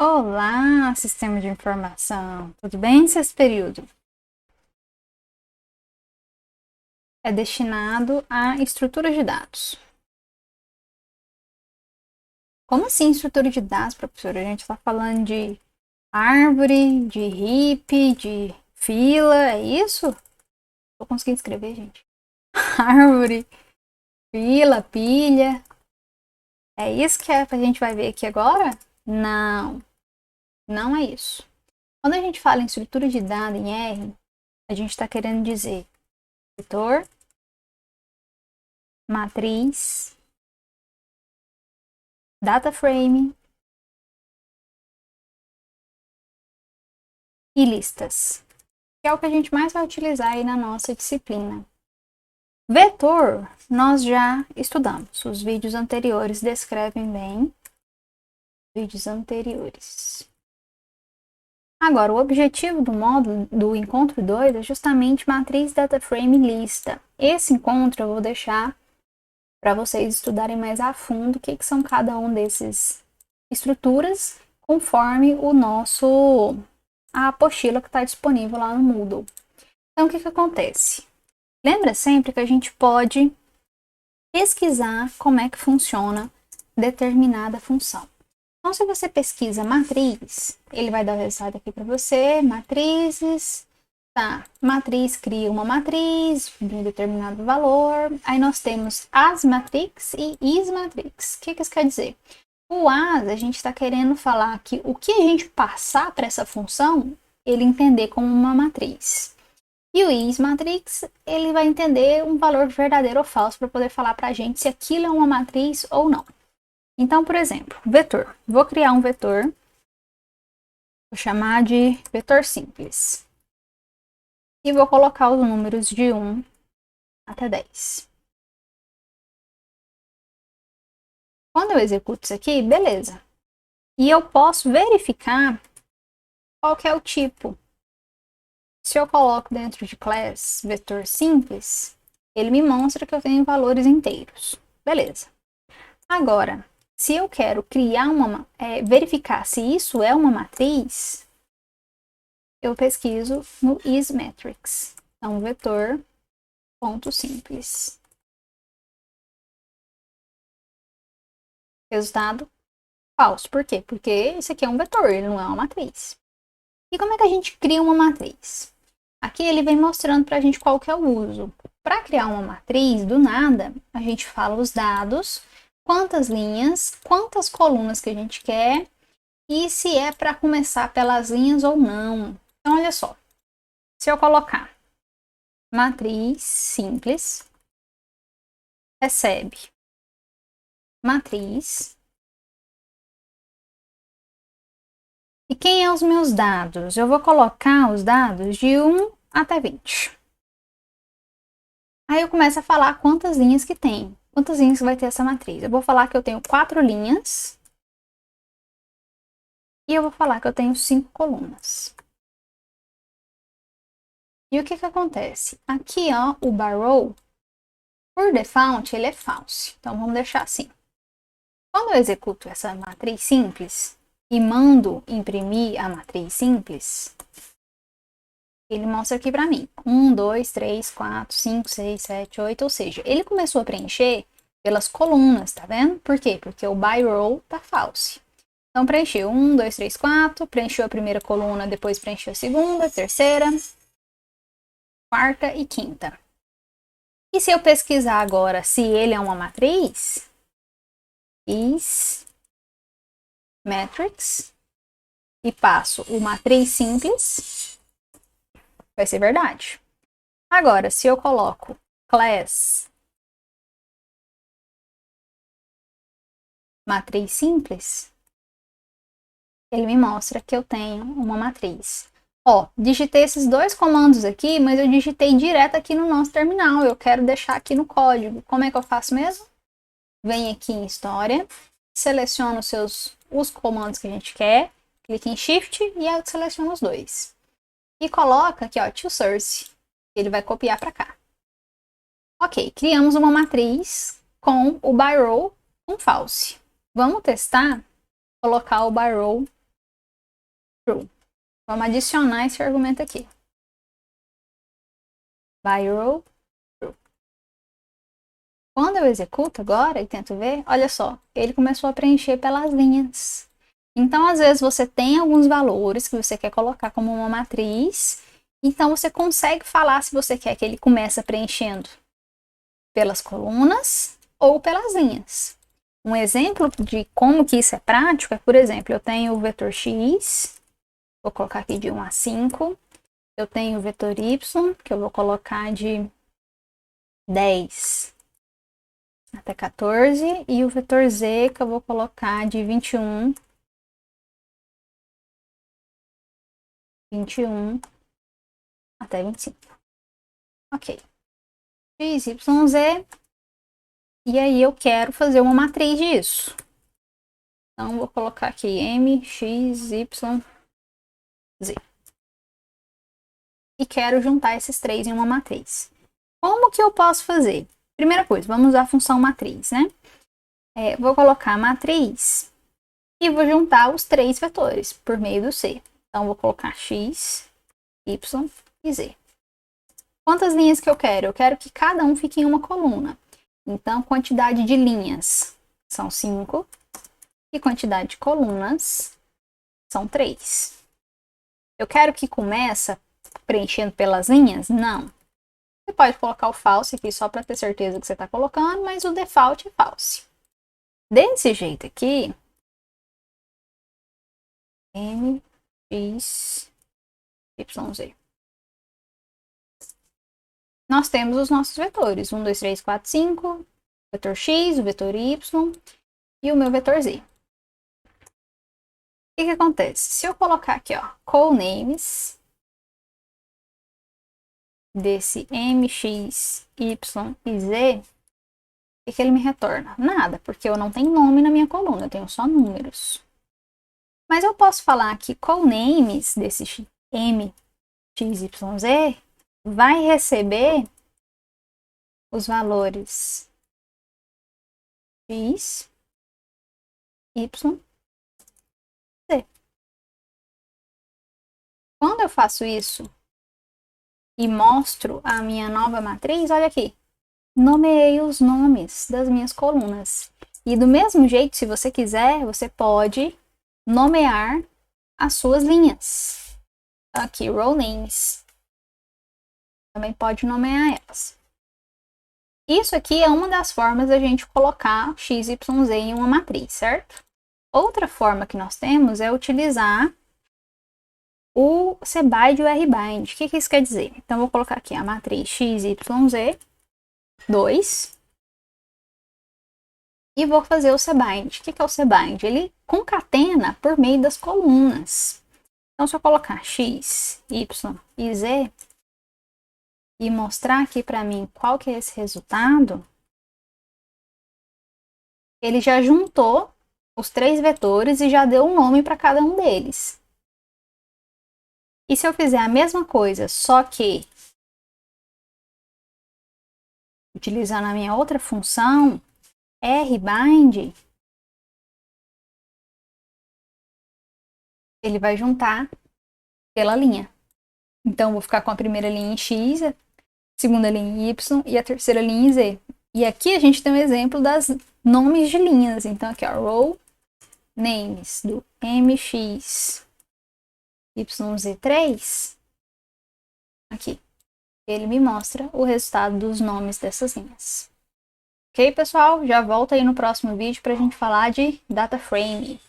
Olá, sistema de informação. Tudo bem, esse período? É destinado a estrutura de dados. Como assim estrutura de dados, professora? A gente está falando de árvore, de heap, de fila, é isso? Tô conseguindo escrever, gente. Árvore, fila, pilha. É isso que a gente vai ver aqui agora? Não, não é isso. Quando a gente fala em estrutura de dado em R, a gente está querendo dizer vetor, matriz, data frame e listas, que é o que a gente mais vai utilizar aí na nossa disciplina. Vetor, nós já estudamos. Os vídeos anteriores descrevem bem. Vídeos anteriores. Agora, o objetivo do módulo do encontro 2 é justamente matriz, data frame e lista. Esse encontro eu vou deixar para vocês estudarem mais a fundo o que são cada um desses estruturas, conforme a apostila que está disponível lá no Moodle. Então, o que acontece? Lembra sempre que a gente pode pesquisar como é que funciona determinada função. Então, se você pesquisa matriz, ele vai dar o resultado aqui para você, matrizes, tá? Matriz cria uma matriz de um determinado valor. Aí nós temos as matrix e is matrix. O que isso quer dizer? O as, a gente está querendo falar que o que a gente passar para essa função, ele entender como uma matriz. E o is matrix, ele vai entender um valor verdadeiro ou falso para poder falar para a gente se aquilo é uma matriz ou não. Então, por exemplo, vetor. Vou criar um vetor, vou chamar de vetor simples. E vou colocar os números de 1 até 10. Quando eu executo isso aqui, beleza. E eu posso verificar qual que é o tipo. Se eu coloco dentro de class vetor simples, ele me mostra que eu tenho valores inteiros. Beleza. Agora, se eu quero verificar se isso é uma matriz, eu pesquiso no isMetrics. Então, vetor ponto simples. Resultado falso. Por quê? Porque isso aqui é um vetor, ele não é uma matriz. E como é que a gente cria uma matriz? Aqui ele vem mostrando para a gente qual que é o uso. Para criar uma matriz, do nada, a gente fala os dados, quantas linhas, quantas colunas que a gente quer e se é para começar pelas linhas ou não. Então, olha só. Se eu colocar matriz simples, recebe matriz. E quem é os meus dados? Eu vou colocar os dados de 1 até 20. Aí eu começo a falar quantas linhas que tem. Quantas linhas vai ter essa matriz? Eu vou falar que eu tenho 4 linhas. E eu vou falar que eu tenho 5 colunas. E o que acontece? Aqui, ó, o barrow, por default, ele é false. Então, vamos deixar assim. Quando eu executo essa matriz simples e mando imprimir a matriz simples, ele mostra aqui para mim. 1, 2, 3, 4, 5, 6, 7, 8. Ou seja, ele começou a preencher pelas colunas, tá vendo? Por quê? Porque o by row tá false. Então, preencheu 1, 2, 3, 4. Preencheu a primeira coluna, depois preencheu a segunda, terceira, quarta e quinta. E se eu pesquisar agora se ele é uma matriz, is metrics, e passo o matriz simples, vai ser verdade. Agora, se eu coloco class matriz simples, ele me mostra que eu tenho uma matriz. Ó, digitei esses dois comandos aqui, mas eu digitei direto aqui no nosso terminal. Eu quero deixar aqui no código. Como é que eu faço mesmo? Vem aqui em História, seleciona os comandos que a gente quer, clica em Shift e eu seleciono os dois. E coloca aqui, ó, to source. Ele vai copiar para cá. Ok, criamos uma matriz com o by row com false. Vamos testar colocar o by row true. Vamos adicionar esse argumento aqui. By row, true. Quando eu executo agora e tento ver, olha só, ele começou a preencher pelas linhas. Então, às vezes, você tem alguns valores que você quer colocar como uma matriz, então você consegue falar se você quer que ele comece preenchendo pelas colunas ou pelas linhas. Um exemplo de como que isso é prático é, por exemplo, eu tenho o vetor x, vou colocar aqui de 1 a 5, eu tenho o vetor y, que eu vou colocar de 10 até 14, e o vetor z, que eu vou colocar de 21 até 25. Ok. X, Y, Z. E aí eu quero fazer uma matriz disso. Então, vou colocar aqui M, X, Y, Z. E quero juntar esses três em uma matriz. Como que eu posso fazer? Primeira coisa, vamos usar a função matriz, né? Vou colocar a matriz e vou juntar os três vetores por meio do C. Então, vou colocar X, Y e Z. Quantas linhas que eu quero? Eu quero que cada um fique em uma coluna. Então, quantidade de linhas são 5 e quantidade de colunas são 3. Eu quero que comece preenchendo pelas linhas? Não. Você pode colocar o false aqui só para ter certeza que você está colocando, mas o default é false. Desse jeito aqui, M, X, Y, Z. Nós temos os nossos vetores, 1, 2, 3, 4, 5, o vetor X, o vetor Y e o meu vetor Z. O que acontece? Se eu colocar aqui, ó, call names desse M, X, Y e Z, o que ele me retorna? Nada, porque eu não tenho nome na minha coluna, eu tenho só números. Mas eu posso falar que call names desse M, X, Y, Z vai receber os valores X, Y, Z. Quando eu faço isso e mostro a minha nova matriz, olha aqui, nomeei os nomes das minhas colunas. E do mesmo jeito, se você quiser, você pode nomear as suas linhas. Aqui, row names. Também pode nomear elas. Isso aqui é uma das formas da gente colocar x, y, z em uma matriz, certo? Outra forma que nós temos é utilizar o cbind e o rbind. O que isso quer dizer? Então, eu vou colocar aqui a matriz x, y, z, 2. E vou fazer o cbind. O que é o cbind? Ele concatena por meio das colunas. Então, se eu colocar x, y e z e mostrar aqui para mim qual que é esse resultado, ele já juntou os três vetores e já deu um nome para cada um deles. E se eu fizer a mesma coisa, só que utilizando a minha outra função, rbind, ele vai juntar pela linha. Então, vou ficar com a primeira linha em X, a segunda linha em Y e a terceira linha em Z. E aqui a gente tem um exemplo das nomes de linhas. Então, aqui, ó, row names do MX YZ3. Aqui. Ele me mostra o resultado dos nomes dessas linhas. Ok, pessoal? Já volto aí no próximo vídeo para a gente falar de data frame.